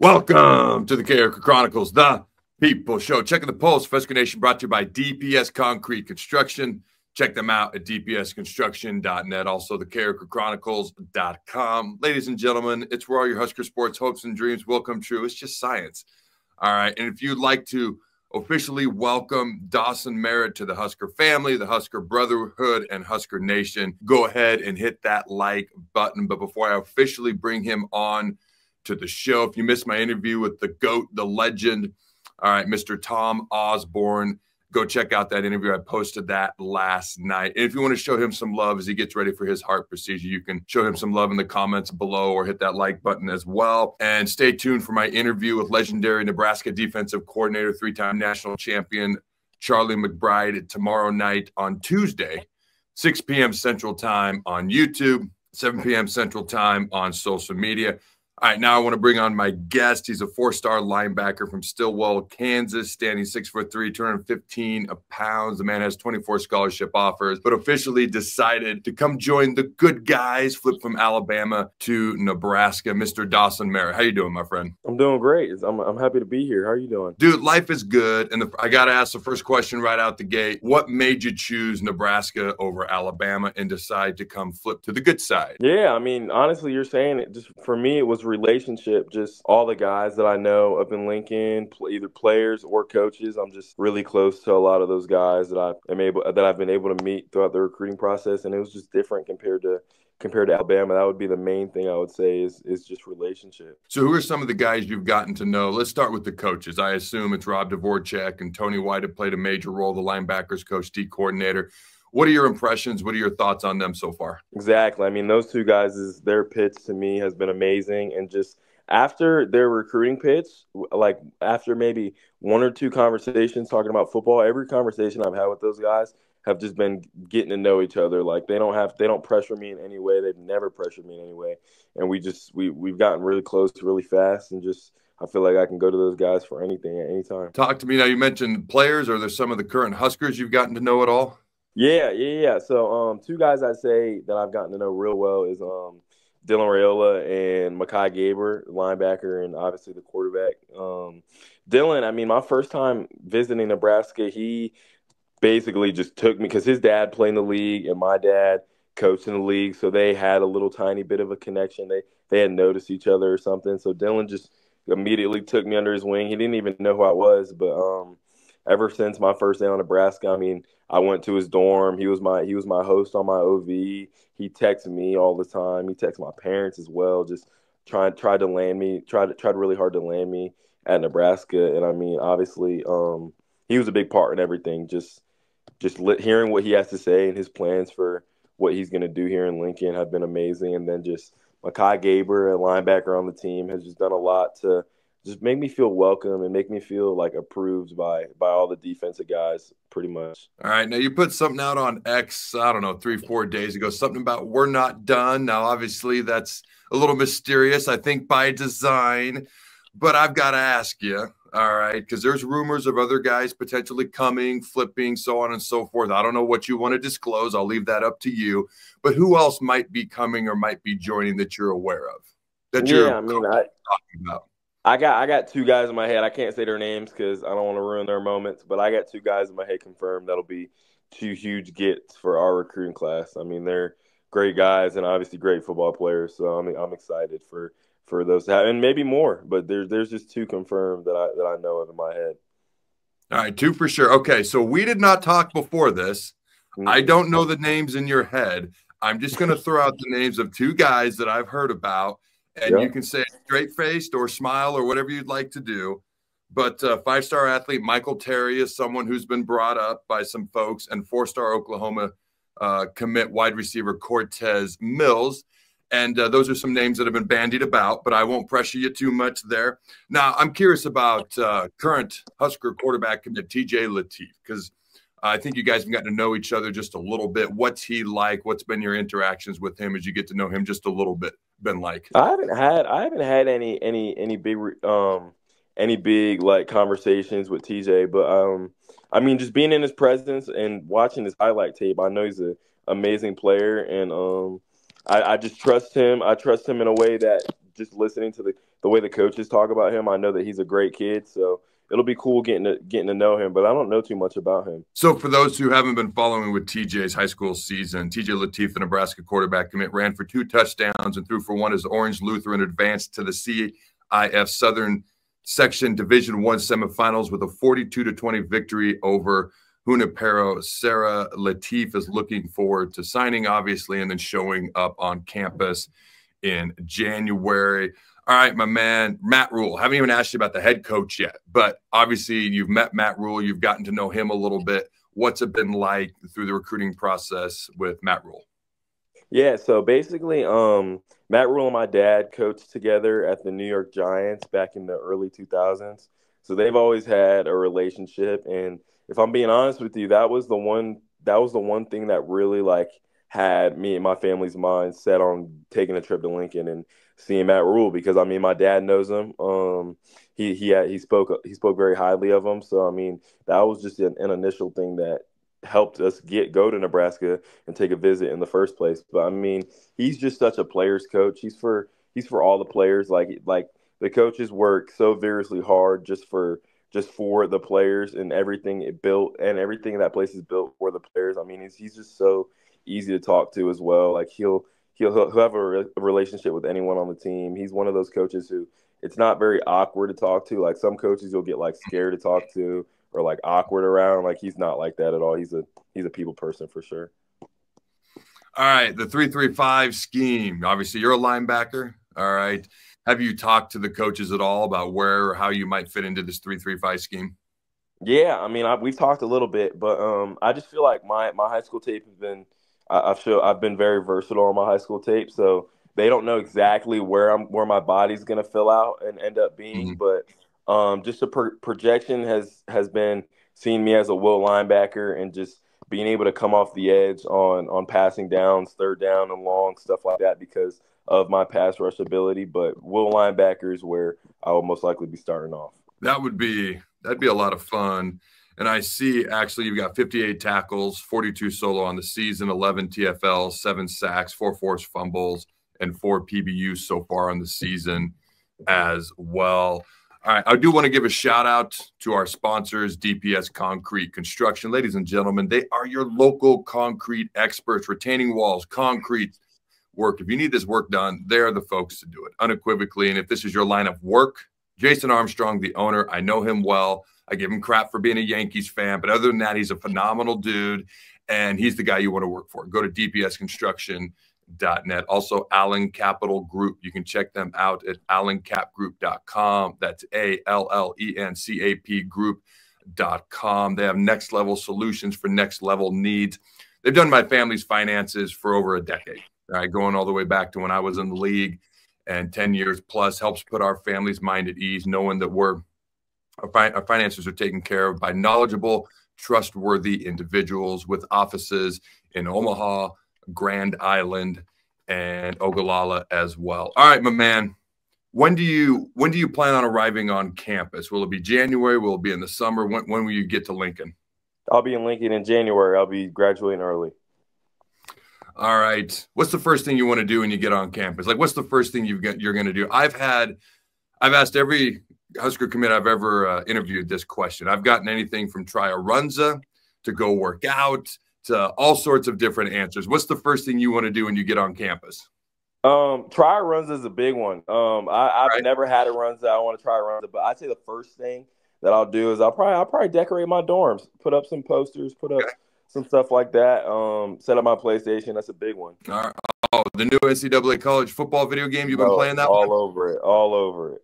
Welcome to the Carriker Chronicles, the People Show. Checking the pulse. Husker Nation brought to you by DPS Concrete Construction. Check them out at dpsconstruction.net. Also, the CarrikerChronicles.com. Ladies and gentlemen, it's where all your Husker sports hopes and dreams will come true. It's just science. All right. And if you'd like to officially welcome Dawson Merritt to the Husker family, the Husker Brotherhood, and Husker Nation, go ahead and hit that like button. But before I officially bring him on to the show, if you missed my interview with the GOAT, the legend, all right, Mr. Tom Osborne, go check out that interview. I posted that last night. And if you want to show him some love as he gets ready for his heart procedure, you can show him some love in the comments below or hit that like button as well. And stay tuned for my interview with legendary Nebraska defensive coordinator, three-time national champion Charlie McBride tomorrow night on Tuesday, 6 p.m. Central Time on YouTube, 7 p.m. Central Time on social media. All right, now I want to bring on my guest. He's a four-star linebacker from Stillwell, Kansas, standing 6'3", 215 pounds. The man has 24 scholarship offers, but officially decided to come join the good guys, flip from Alabama to Nebraska. Mr. Dawson Merritt, how you doing, my friend? I'm doing great. I'm happy to be here. How are you doing? Dude, life is good. And I got to ask the first question right out the gate. What made you choose Nebraska over Alabama and decide to come flip to the good side? Yeah, I mean, honestly, you're saying it. Just for me, it was relationship. Just all the guys that I know up in Lincoln, either players or coaches. I'm just really close to a lot of those guys that I've been able to meet throughout the recruiting process, and it was just different compared to Alabama. That would be the main thing I would say is just relationship. So who are some of the guys you've gotten to know? Let's start with the coaches. I assume it's Rob Dvorak and Tony White have played a major role, the linebackers coach, D coordinator. What are your impressions? What are your thoughts on them so far? Exactly. I mean, those two guys, their pitch to me has been amazing. And just after their recruiting pitch, like after maybe one or two conversations talking about football, every conversation I've had with those guys have just been getting to know each other. Like they don't pressure me in any way. They've never pressured me in any way. And we've gotten really close really fast, and just I feel like I can go to those guys for anything at any time. Talk to me now. You mentioned players. Are there some of the current Huskers you've gotten to know at all? Yeah. So, two guys I'd say that I've gotten to know real well is Dylan Raiola and Mekhi Gaber, linebacker, and obviously the quarterback. Dylan, I mean, my first time visiting Nebraska, he basically just took me because his dad played in the league and my dad coached in the league, so they had a little tiny bit of a connection. They had noticed each other or something. So Dylan just immediately took me under his wing. He didn't even know who I was, but ever since my first day on Nebraska, I mean, I went to his dorm. He was my host on my OV. He texted me all the time. He texted my parents as well. Just tried really hard to land me at Nebraska. And I mean, obviously, he was a big part in everything. Just hearing what he has to say and his plans for what he's going to do here in Lincoln have been amazing. And then just Mekhi Gaber, a linebacker on the team, has just done a lot to just make me feel welcome and make me feel like approved by all the defensive guys, pretty much. All right. Now, you put something out on X, I don't know, 3-4 days ago, something about we're not done. Now, obviously, that's a little mysterious, I think, by design. But I've got to ask you, all right, because there's rumors of other guys potentially coming, flipping, so on and so forth. I don't know what you want to disclose. I'll leave that up to you. But who else might be coming or might be joining that you're aware of? That you're talking about? I got two guys in my head. I can't say their names because I don't want to ruin their moments, but I got two guys in my head confirmed that'll be two huge gets for our recruiting class. I mean, they're great guys and obviously great football players. So I'm excited for those to happen, and maybe more. But there's just two confirmed that I know of in my head. All right, two for sure. Okay, so we did not talk before this. I don't know the names in your head. I'm just going to throw out the names of two guys that I've heard about. And you can say straight-faced or smile or whatever you'd like to do. But five-star athlete Michael Terry is someone who's been brought up by some folks, and four-star Oklahoma commit wide receiver Cortez Mills. And those are some names that have been bandied about, but I won't pressure you too much there. Now, I'm curious about current Husker quarterback commit TJ Lateef, because I think you guys have gotten to know each other just a little bit. What's he like? What's been your interactions with him as you get to know him just a little bit? Been like? I haven't had any big like conversations with TJ, but I mean, just being in his presence and watching his highlight tape, I know he's an amazing player, and I just trust him. I trust him in a way that just listening to the way the coaches talk about him, I know that he's a great kid. So it'll be cool getting to know him, but I don't know too much about him. So for those who haven't been following with TJ's high school season, TJ Lateef, the Nebraska quarterback commit, ran for 2 touchdowns and threw for 1 as Orange Lutheran advanced to the CIF Southern Section Division I semifinals with a 42-20 victory over Junipero. Sarah Lateef is looking forward to signing, obviously, and then showing up on campus in January. All right, my man, Matt Rule. Haven't even asked you about the head coach yet, but obviously you've met Matt Rule. You've gotten to know him a little bit. What's it been like through the recruiting process with Matt Rule? Yeah, so basically, Matt Rule and my dad coached together at the New York Giants back in the early 2000s. So they've always had a relationship, and if I'm being honest with you, that was the one thing that really had me and my family's mind set on taking a trip to Lincoln and seeing Matt Rule, because I mean my dad knows him. He spoke very highly of him. So I mean that was just an initial thing that helped us go to Nebraska and take a visit in the first place. But I mean he's just such a player's coach. He's for all the players. Like the coaches work so vigorously hard just for the players and everything it built and everything that place is built for the players. I mean he's just so easy to talk to as well. Like he'll have a relationship with anyone on the team. He's one of those coaches who it's not very awkward to talk to. Like some coaches you'll get scared to talk to or awkward around. Like he's not like that at all. He's a people person for sure. All right, the 3-3-5 scheme. Obviously, you're a linebacker. All right. Have you talked to the coaches at all about where or how you might fit into this 3-3-5 scheme? Yeah, I mean, we've talked a little bit, but I just feel like my high school tape has been I've been very versatile on my high school tape, so they don't know exactly where my body's gonna fill out and end up being, but just the projection has been seeing me as a will linebacker and just being able to come off the edge on passing downs, third down and long, stuff like that because of my pass rush ability. But will linebacker is where I will most likely be starting off. That'd be a lot of fun. And I see actually you've got 58 tackles, 42 solo on the season, 11 TFLs, 7 sacks, 4 forced fumbles, and 4 PBUs so far on the season as well. All right, I do want to give a shout out to our sponsors, DPS Concrete Construction. Ladies and gentlemen, they are your local concrete experts, retaining walls, concrete work. If you need this work done, they're the folks to do it unequivocally. And if this is your line of work, Jason Armstrong, the owner, I know him well. I give him crap for being a Yankees fan, but other than that, he's a phenomenal dude, and he's the guy you want to work for. Go to dpsconstruction.net. Also, Allen Capital Group. You can check them out at allencapgroup.com. That's ALLENCAP group.com. They have next-level solutions for next-level needs. They've done my family's finances for over a decade, right, going all the way back to when I was in the league, and 10 years plus helps put our family's mind at ease, knowing that our finances are taken care of by knowledgeable, trustworthy individuals with offices in Omaha, Grand Island, and Ogallala as well. All right, my man. When do you plan on arriving on campus? Will it be January? Will it be in the summer? When will you get to Lincoln? I'll be in Lincoln in January. I'll be graduating early. All right. What's the first thing you want to do when you get on campus? What's the first thing you're going to do? I've asked every Husker commit I've ever interviewed this question. I've gotten anything from try a runza to go work out to all sorts of different answers. What's the first thing you want to do when you get on campus? Try a runza is a big one. I've never had a runza. I want to try a runza, but I'd say the first thing that I'll do is I'll probably decorate my dorms, put up some posters, put up some stuff like that. Set up my PlayStation. That's a big one. All right. Oh, the new NCAA college football video game, you've been playing that all over it.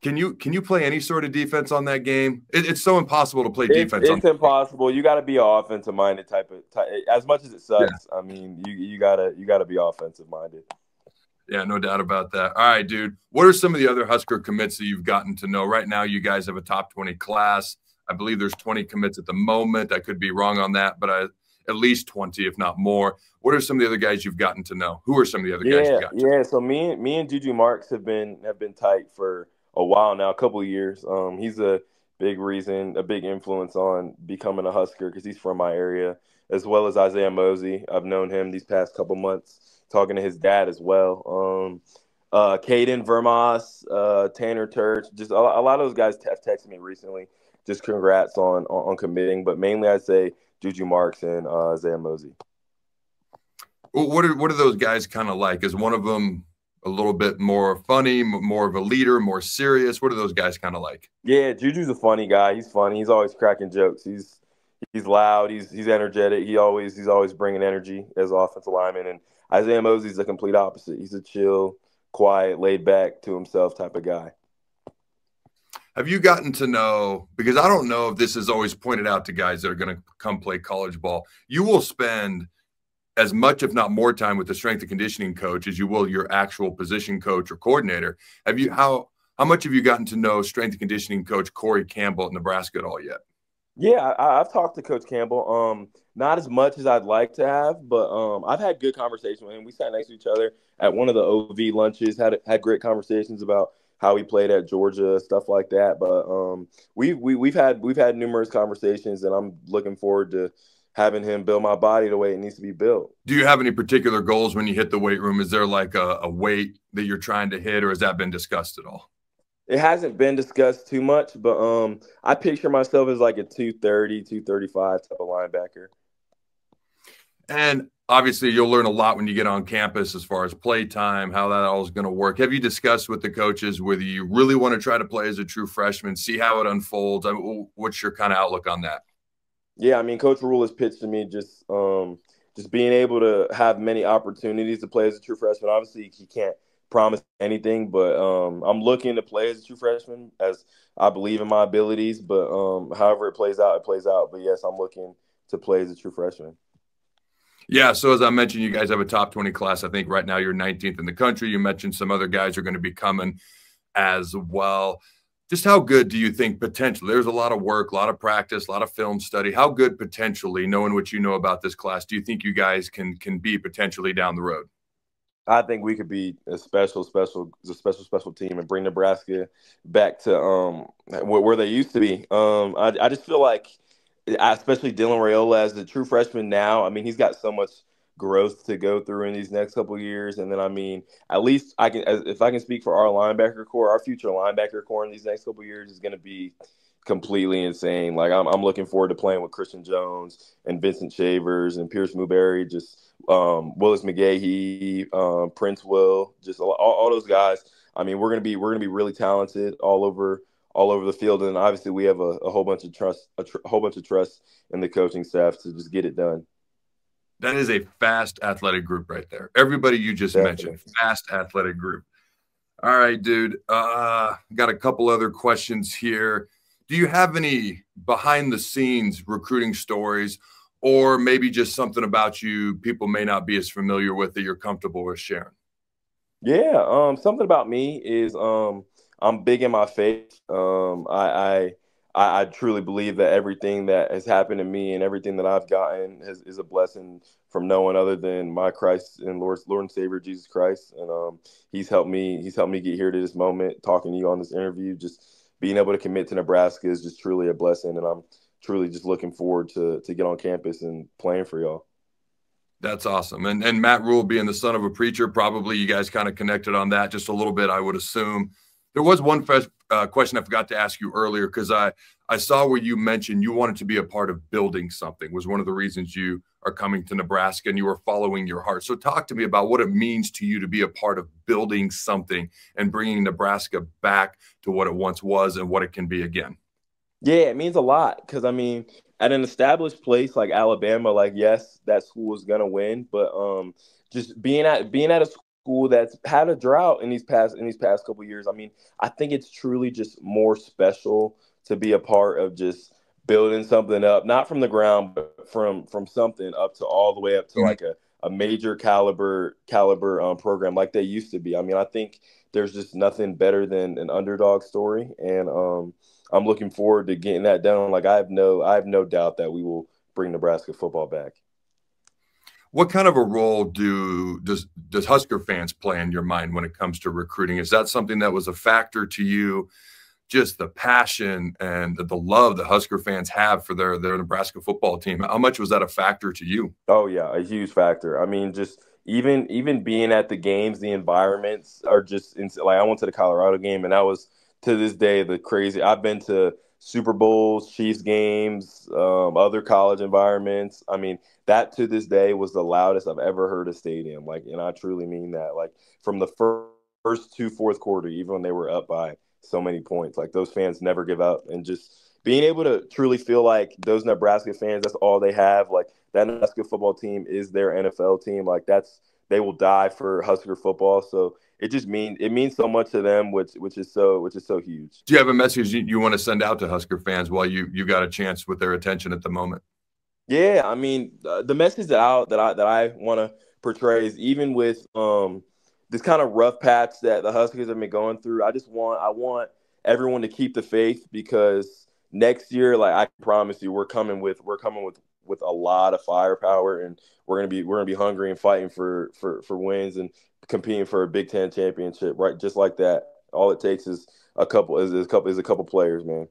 Can you play any sort of defense on that game? It's so impossible to play defense. It's impossible. You got to be offensive minded type. As much as it sucks, yeah. I mean, you gotta be offensive minded. Yeah, no doubt about that. All right, dude. What are some of the other Husker commits that you've gotten to know? Right now, you guys have a top 20 class. I believe there's 20 commits at the moment. I could be wrong on that, but at least 20, if not more. What are some of the other guys you've gotten to know? Who are some of the other guys you've gotten to know? Yeah. So me and Juju Marks have been tight for a while now, a couple of years. He's a big influence on becoming a Husker because he's from my area, as well as Isaiah Mosey. I've known him these past couple months, talking to his dad as well. Caden Vermas, Tanner Turch, just a lot of those guys have texted me recently. Just congrats on committing, but mainly I'd say Juju Marks and Isaiah Mosey. What are those guys kind of like? Is one of them a little bit more funny, more of a leader, more serious? What are those guys kind of like? Yeah, Juju's a funny guy. He's funny. He's always cracking jokes. He's loud. He's energetic. He's always bringing energy as an offensive lineman. And Isaiah Mosey's the complete opposite. He's a chill, quiet, laid back to himself type of guy. Have you gotten to know, because I don't know if this is always pointed out to guys that are going to come play college ball, you will spend as much, if not more time with the strength and conditioning coach as you will your actual position coach or coordinator. How much have you gotten to know strength and conditioning coach Corey Campbell at Nebraska at all yet? Yeah, I've talked to Coach Campbell. Not as much as I'd like to have, but I've had good conversations with him. We sat next to each other at one of the OV lunches, had great conversations about how he played at Georgia, stuff like that. But we've had numerous conversations, and I'm looking forward to having him build my body the way it needs to be built. Do you have any particular goals when you hit the weight room? Is there like a weight that you're trying to hit, or has that been discussed at all? It hasn't been discussed too much, but I picture myself as like a 230, 235 type of linebacker. And obviously you'll learn a lot when you get on campus as far as play time, how that all is going to work. Have you discussed with the coaches whether you really want to try to play as a true freshman, see how it unfolds? I mean, what's your kind of outlook on that? Yeah, I mean, Coach Rule has pitched to me just being able to have many opportunities to play as a true freshman. Obviously, he can't promise anything, but I'm looking to play as a true freshman as I believe in my abilities. But however it plays out, it plays out. But yes, I'm looking to play as a true freshman. Yeah, so as I mentioned, you guys have a top 20 class. I think right now you're 19th in the country. You mentioned some other guys are going to be coming as well. Just how good do you think potentially? There's a lot of work, a lot of practice, a lot of film study. How good potentially, knowing what you know about this class, do you think you guys can be potentially down the road? I think we could be a special team and bring Nebraska back to where they used to be. I just feel like, especially Dylan Raiola as the true freshman now, I mean, he's got so much growth to go through in these next couple of years. And then, I mean, at least if I can speak for our linebacker core, our future linebacker core in these next couple of years is going to be completely insane. Like I'm looking forward to playing with Christian Jones and Vincent Shavers and Pierce Muberry, just Willis McGahee, Prince Will, just all those guys. I mean, we're gonna be really talented all over the field, and obviously we have a whole bunch of trust, a whole bunch of trust in the coaching staff to just get it done. That is a fast athletic group right there. Everybody you just mentioned, fast athletic group. All right, dude. Got a couple other questions here. Do you have any behind the scenes recruiting stories, or maybe just something about you people may not be as familiar with that you're comfortable with sharing? Yeah, something about me is I'm big in my faith. I truly believe that everything that has happened to me and everything that I've gotten is a blessing from no one other than my Christ and Lord and Savior Jesus Christ. And he's helped me get here to this moment, talking to you on this interview. Just being able to commit to Nebraska is just truly a blessing, and I'm truly just looking forward to get on campus and playing for y'all. That's awesome. And Matt Rule being the son of a preacher, probably you guys kind of connected on that just a little bit, I would assume. There was one question I forgot to ask you earlier, because I saw where you mentioned you wanted to be a part of building something, was one of the reasons you are coming to Nebraska and you were following your heart. So talk to me about what it means to you to be a part of building something and bringing Nebraska back to what it once was and what it can be again. Yeah, it means a lot because, I mean, at an established place like Alabama, like, yes, that school is going to win, but just being at a school that's had a drought in these past couple of years, I mean, I think it's truly just more special to be a part of just building something up, not from the ground, but from something up to all the way up to like a major caliber program like they used to be. I mean, I think there's just nothing better than an underdog story, and I'm looking forward to getting that done. Like I have no doubt that we will bring Nebraska football back. What kind of a role does Husker fans play in your mind when it comes to recruiting? Is that something that was a factor to you? Just the passion and the love the Husker fans have for their Nebraska football team. How much was that a factor to you? Oh yeah, a huge factor. I mean, just even being at the games, the environments are just like I went to the Colorado game, and that was to this day the crazy. I've been to Super Bowls, Chiefs games, other college environments. I mean, that to this day was the loudest I've ever heard a stadium. Like, and I truly mean that. Like from the first two fourth quarter, even when they were up by so many points, like those fans never give up, and just being able to truly feel like those Nebraska fans, that's all they have. Like that Nebraska football team is their NFL team. Like they will die for Husker football. So it means so much to them, which is so huge. Do you have a message you want to send out to Husker fans while you got a chance with their attention at the moment? Yeah, I mean, the message that I want to portray is even with this kind of rough patch that the Huskers have been going through. I want everyone to keep the faith, because next year, like I promise you, we're coming with a lot of firepower, and we're gonna be hungry and fighting for wins and competing for a Big Ten championship, right? Just like that. All it takes is a couple players, man.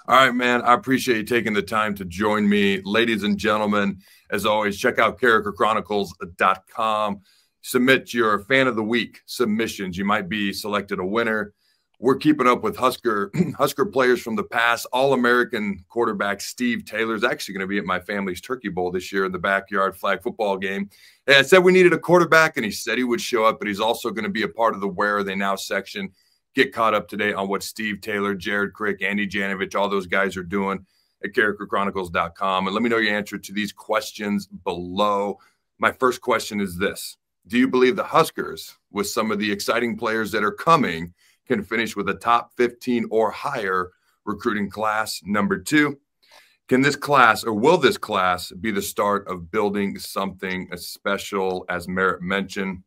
All right, man. I appreciate you taking the time to join me. Ladies and gentlemen, as always, check out CarrikerChronicles.com. Submit your fan of the week submissions. You might be selected a winner. We're keeping up with Husker players from the past. All-American quarterback Steve Taylor is actually going to be at my family's Turkey Bowl this year in the backyard flag football game. And I said we needed a quarterback, and he said he would show up, but he's also going to be a part of the Where Are They Now section. Get caught up today on what Steve Taylor, Jared Crick, Andy Janovich, all those guys are doing at CarrikerChronicles.com. And let me know your answer to these questions below. My first question is this. Do you believe the Huskers, with some of the exciting players that are coming, can finish with a top 15 or higher recruiting class? Number two, can this class, or will this class, be the start of building something special, as Merritt mentioned?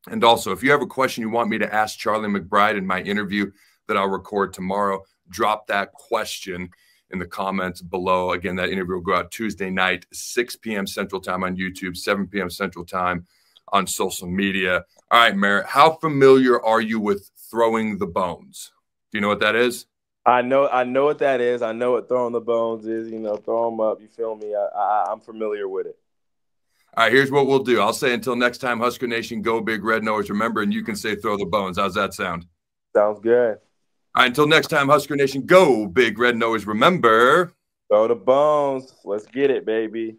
And also, if you have a question you want me to ask Charlie McBride in my interview that I'll record tomorrow, drop that question in the comments below. Again, that interview will go out Tuesday night, 6 p.m. Central Time on YouTube, 7 p.m. Central Time on social media. All right, Merritt, how familiar are you with throwing the bones? Do you know what that is? I know what that is. I know what throwing the bones is. Throw them up. You feel me? I'm familiar with it. All right, here's what we'll do. I'll say until next time, Husker Nation, go Big Red Nose. Remember, and you can say throw the bones. How's that sound? Sounds good. All right, until next time, Husker Nation, go Big Red Nose. Remember, throw the bones. Let's get it, baby.